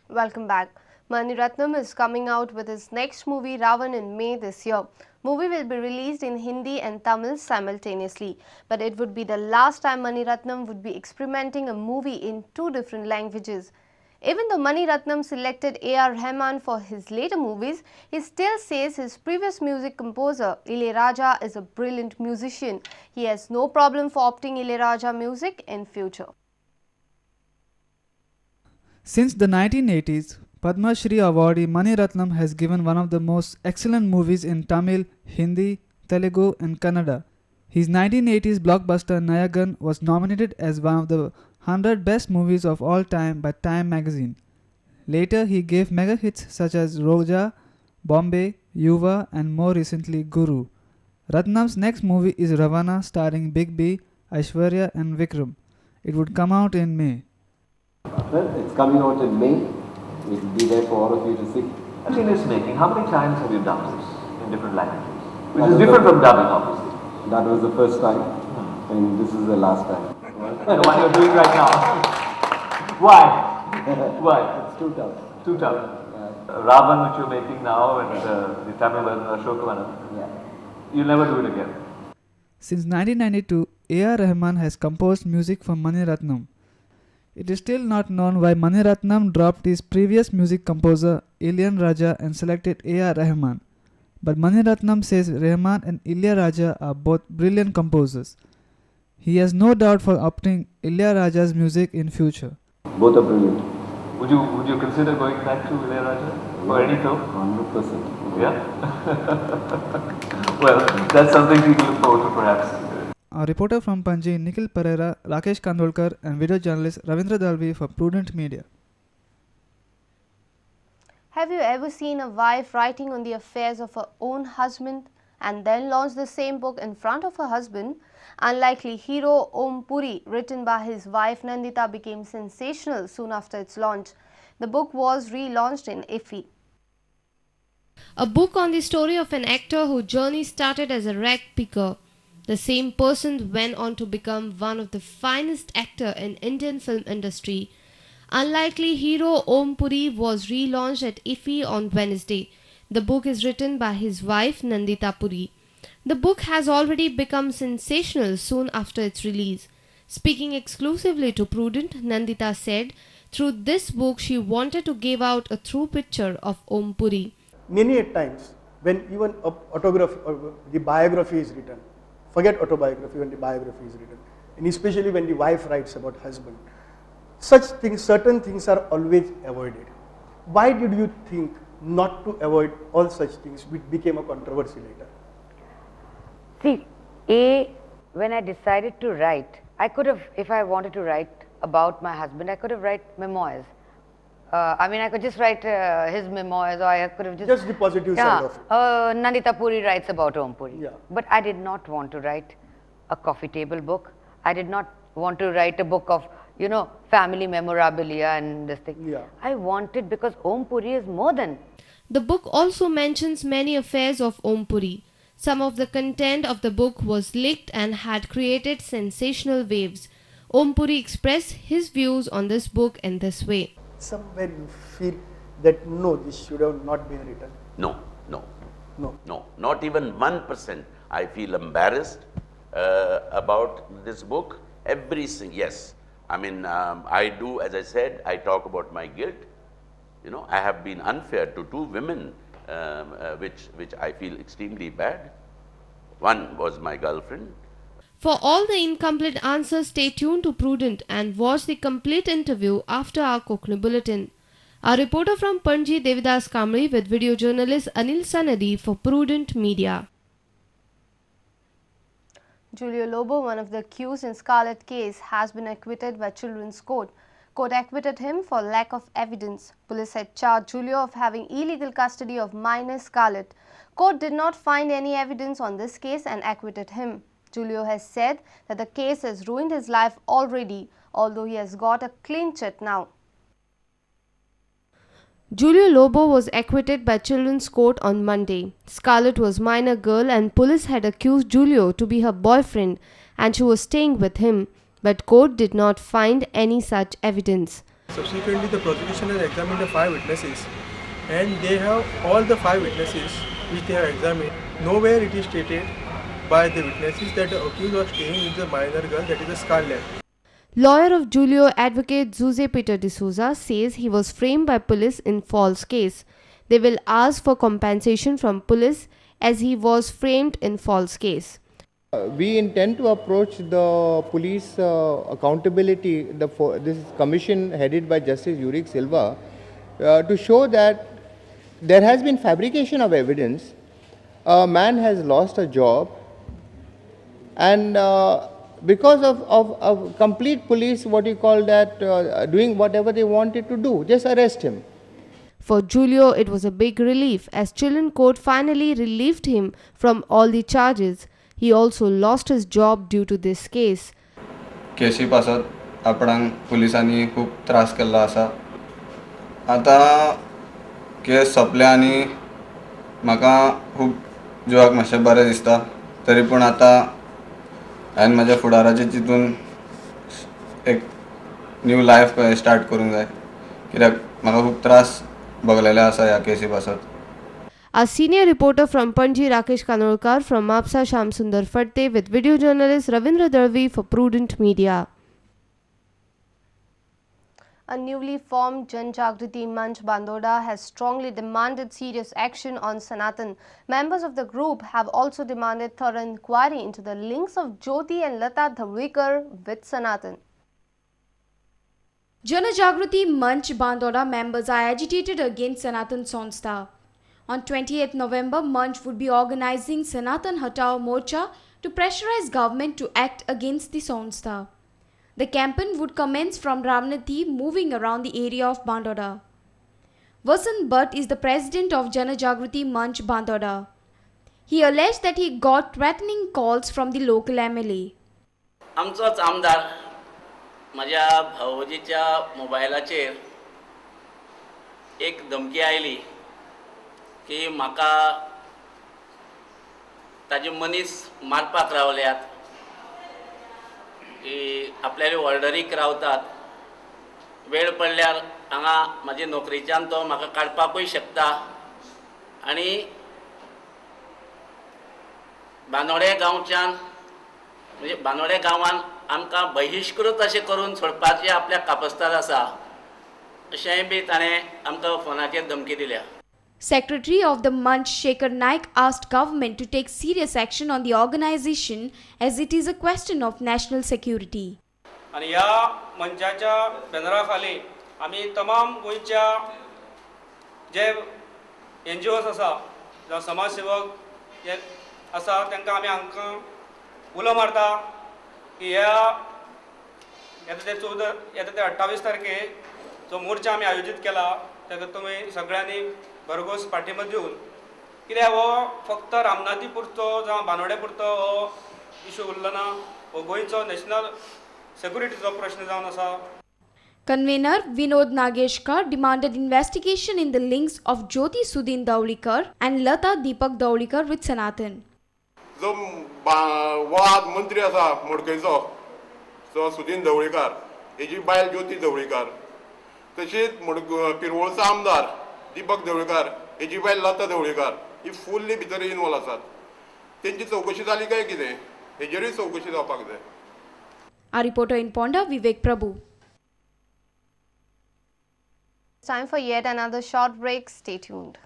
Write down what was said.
Welcome back. Mani Ratnam is coming out with his next movie Ravan in May this year. Movie will be released in Hindi and Tamil simultaneously, but it would be the last time Mani Ratnam would be experimenting a movie in two different languages. Even though Mani Ratnam selected A.R. Rahman for his later movies, he still says his previous music composer Ilayaraja is a brilliant musician. He has no problem for opting Ilayaraja music in future. Since the 1980s, Padma Shri awardee Mani Ratnam has given one of the most excellent movies in Tamil, Hindi, Telugu and Kannada. His 1980s blockbuster Nayagan was nominated as one of the 100 best movies of all time by Time magazine. Later he gave mega hits such as Roja, Bombay, Yuva and more recently Guru. Ratnam's next movie is Ravana starring Big B, Aishwarya and Vikram. It would come out in May. Well, it's coming out in May. It will be there for all of you to see. Continuous making, how many times have you done this in different languages? Which is different from dubbing, obviously. That was the first time, and this is the last time. The one you're doing right now. Why? Why? It's too tough. Too tough. Ravan, which you're making now, and the Tamil version of Ashokavanam. Yeah. You'll never do it again. Since 1992, A.R. Rahman has composed music for Mani Ratnam. It is still not known why Mani Ratnam dropped his previous music composer Ilayaraja and selected A.R. Rahman. But Mani Ratnam says Rahman and Ilayaraja are both brilliant composers. He has no doubt for opting Ilayaraja's music in future. Both are brilliant. Would you consider going back to Ilayaraja for any film? 100%. Yeah? Well, that's something we look forward to perhaps. Our reporter from Panji, Nikhil Pereira, Rakesh Kandolkar and video journalist Ravindra Dalvi for Prudent Media. Have you ever seen a wife writing on the affairs of her own husband and then launch the same book in front of her husband? Unlikely Hero Om Puri, written by his wife Nandita, became sensational soon after its launch. The book was relaunched in IFFI. A book on the story of an actor whose journey started as a rag picker. The same person went on to become one of the finest actors in Indian film industry. Unlikely Hero Om Puri was relaunched at IFFI on Wednesday. The book is written by his wife Nandita Puri. The book has already become sensational soon after its release. Speaking exclusively to Prudent, Nandita said, through this book she wanted to give out a true picture of Om Puri. Many a times when even autography or the biography is written, forget autobiography, when the biography is written, and especially when the wife writes about husband, such things, certain things are always avoided. Why did you think not to avoid all such things, which became a controversy later? See, when I decided to write, I could have, if I wanted to write about my husband, I could have write memoirs. I could just write his memoirs, or I could have just the positive side of it. Nandita Puri writes about Om Puri. Yeah. But I did not want to write a coffee table book. I did not want to write a book of, family memorabilia and this thing. Yeah. I wanted, because Om Puri is more than. The book also mentions many affairs of Om Puri. Some of the content of the book was leaked and had created sensational waves. Om Puri expressed his views on this book in this way. Somewhere you feel that no, this should have not been written. No, not even 1%. I feel embarrassed about this book. Yes. I do, as I said, I talk about my guilt. I have been unfair to two women, which I feel extremely bad. One was my girlfriend. For all the incomplete answers, stay tuned to Prudent and watch the complete interview after our Konkani Bulletin. Our reporter from Panji, Devidas Kamri, with video journalist Anil Sanadi for Prudent Media. Julio Lobo, one of the accused in Scarlet case, has been acquitted by Children's Court. Court acquitted him for lack of evidence. Police had charged Julio of having illegal custody of minor Scarlet. Court did not find any evidence on this case and acquitted him. Julio has said that the case has ruined his life already, although he has got a clean chit now. Julio Lobo was acquitted by Children's Court on Monday. Scarlet was minor girl and police had accused Julio to be her boyfriend and she was staying with him. but court did not find any such evidence. Subsequently, the prosecution has examined the 5 witnesses, and they have all the 5 witnesses which they have examined. Nowhere it is stated by the witnesses that the accused was staying with the minor girl, that is a Scarlett. Lawyer of Julio, advocate Jose Peter D'Souza, says he was framed by police in false case. They will ask for compensation from police as he was framed in false case. We intend to approach the police accountability, this commission headed by Justice Uric Silva, to show that there has been fabrication of evidence. A man has lost a job, and because of complete police, what you call that, doing whatever they wanted to do, just arrest him. For Julio, it was a big relief as Chillen court finally relieved him from all the charges. He also lost his job due to this case. केसी पासत आपणांक पुलिसांनी खूब त्रास केल्लो आसा. आता case सोंपल्या आनी म्हाका खूब जिवाक मातशें बरें दिसता. तरी पूण आता हांवें म्हाज्या फुडाराचे चिंतून एक न्यू लायफ स्टार्ट करूंक जाय. कित्याक म्हाका खूब त्रास भोगलेले आसा ह्या केसी पासत. Our senior reporter from Panji, Rakesh Kanolkar, from Mapsa, Sham Sundar Fatte, with video journalist Ravindra Darvi for Prudent Media. A newly formed Jan Jagriti Manch Bandoda has strongly demanded serious action on Sanatan. Members of the group have also demanded thorough inquiry into the links of Jyoti and Lata Dhavlikar with Sanatan. Jana Jagriti Manch Bandoda members are agitated against Sanatan Sonstha. On 28th November, Manch would be organizing Sanatan Hatao Morcha to pressurize government to act against the Sonstha. The campaign would commence from Ramnathi, moving around the area of Bandoda. Vasant Bhatt is the president of Jana Jagriti Manch Bandoda. He alleged that he got threatening calls from the local MLA. आमचोच आमदार माझ्या भावजीच्या मोबायलाचेर एक धमकी oily की म्हाका ताजे मनीस मारपाक रावल्यात की आपल्याले ऑर्डरीक रावतात वेळ पडल्यार हांगा म्हाजे नोकरेच्यान तो म्हाका काडपाकूय शकता आनी बानोडे गांवच्यान म्हणजे बानोडे गांवान आमकां बहिष्कृत अशें करून सोडपाचें आपल्या कापस्तार आसा अशेंय बी ताणें आमकां फोनाचेर धमकी दिल्या. Secretary of the Manch, Shekhar Naik, asked government to take serious action on the organization as it is a question of national security. आणि ह्या मंचाच्या बॅनरा खाली आमी तमाम गोंयच्या जे NGOs आसा जावं समाजसेवक जे आसा तांकां आमी हांकां उलो मारता की येता ते 28 तारखेक जो मोर्चा आमी आयोजीत केला ताका तुमी सगळ्यांनी भरघोस पाठिंबो दिवन कित्याक हो फक्त रामनाथी पुरतो जावं बानोडे पुरतो हो इशू उरलो ना हो गोंयचो नॅशनल सेक्युरिटीचो प्रश्न जावन आसा. Convener Vinod Nageshkar demanded investigation in the links of Jyoti Sudin Daulikar and Lata Deepak Daulikar with Sanatan. जो वाद मंत्री आसा मडकयचो जो सुदीन ढवळीकार हेजी बायल ज्योती ढवळीकार तशीच पिरवळचो आमदार दीपक ढवळीकार हेजी बायल लता ढवळीकार ही फुल्ली भितर इनवॉल्व आसात. तेंची चौकशी जाली काय कितें हेजेरूय चौकशी जावपाक जाय. Our reporter in Ponda, Vivek Prabhu. It's time for yet another short break. Stay tuned.